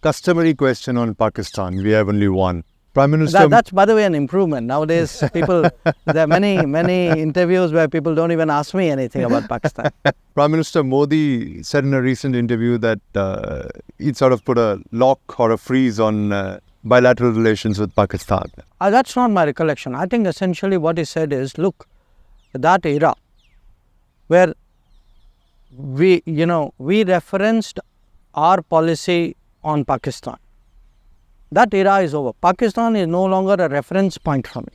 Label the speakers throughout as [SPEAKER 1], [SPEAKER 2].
[SPEAKER 1] customary question on Pakistan. We have only one. Prime Minister...
[SPEAKER 2] That's, by the way, an improvement. Nowadays, there are many interviews where people don't even ask me anything about Pakistan.
[SPEAKER 1] Prime Minister Modi said in a recent interview that he'd sort of put a lock or a freeze on bilateral relations with Pakistan.
[SPEAKER 2] That's not my recollection. I think essentially what he said is, look, that era where we referenced our policy on Pakistan. That era is over. Pakistan is no longer a reference point for me.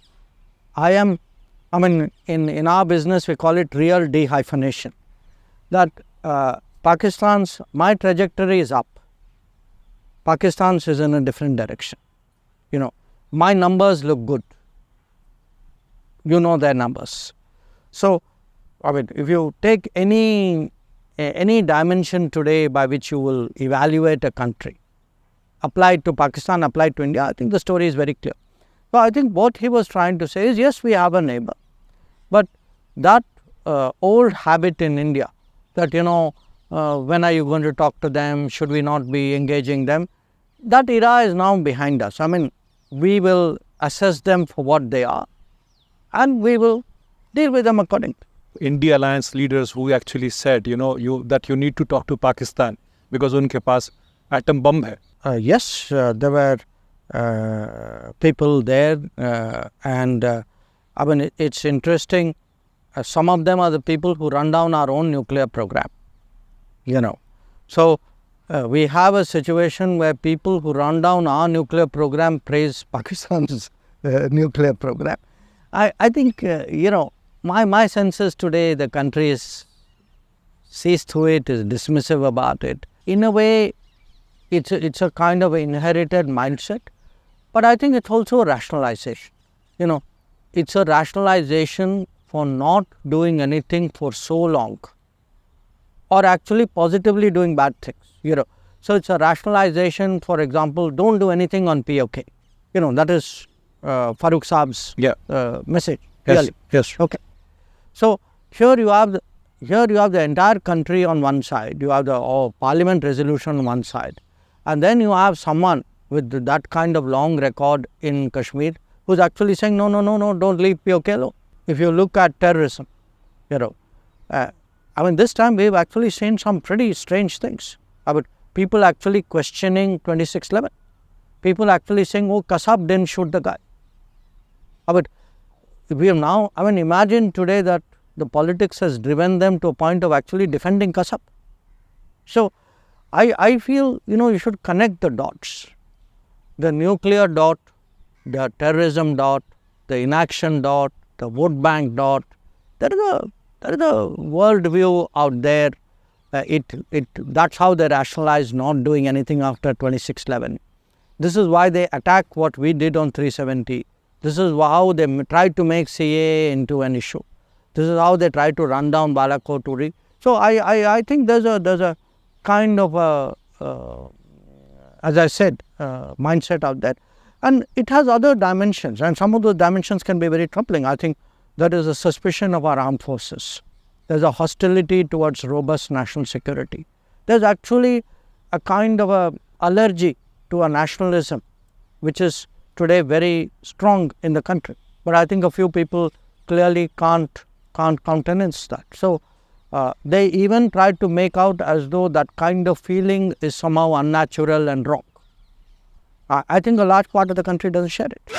[SPEAKER 2] In our business, we call it real dehyphenation. That my trajectory is up. Pakistan's is in a different direction. My numbers look good. You know their numbers. So, if you take any dimension today by which you will evaluate a country, applied to Pakistan, applied to India, I think the story is very clear. So, I think what he was trying to say is, yes, we have a neighbor, but that old habit in India that, when are you going to talk to them, should we not be engaging them, that era is now behind us. We will assess them for what they are and we will deal with them accordingly.
[SPEAKER 3] India Alliance leaders who actually said, that you need to talk to Pakistan because unke paas atom bomb hai.
[SPEAKER 2] Yes, there were people there and it's interesting. Some of them are the people who run down our own nuclear program. So, we have a situation where people who run down our nuclear program praise Pakistan's nuclear program. I think, my sense is today the country sees through it, is dismissive about it. In a way, it's a kind of inherited mindset, but I think it's also a rationalization. It's a rationalization for not doing anything for so long or actually positively doing bad things. So it's a rationalization, for example, don't do anything on PoK. That is Farooq Saab's message.
[SPEAKER 3] Yes.
[SPEAKER 2] Really.
[SPEAKER 3] Yes.
[SPEAKER 2] Okay. So here you have the entire country on one side, you have the parliament resolution on one side, and then you have someone with that kind of long record in Kashmir who's actually saying, no, don't leave PoK alone. If you look at terrorism, this time we've actually seen some pretty strange things. People actually questioning 26/11. People actually saying, Kasab didn't shoot the guy. We have now, imagine today that the politics has driven them to a point of actually defending Kasab. So, I feel, you should connect the dots. The nuclear dot, the terrorism dot, the inaction dot, the vote bank dot. There is a world view out there. That's how they rationalize not doing anything after 26/11. This is why they attack what we did on 370. This is how they tried to make CAA into an issue. This is how they tried to run down Balakot Uri. So I think there's a kind of as I said, mindset out there, and it has other dimensions, and some of those dimensions can be very troubling. I think there is a suspicion of our armed forces. There's a hostility towards robust national security. There's actually a kind of a allergy to a nationalism which is today very strong in the country. But I think a few people clearly can't countenance that. So they even try to make out as though that kind of feeling is somehow unnatural and wrong. I think a large part of the country doesn't share it.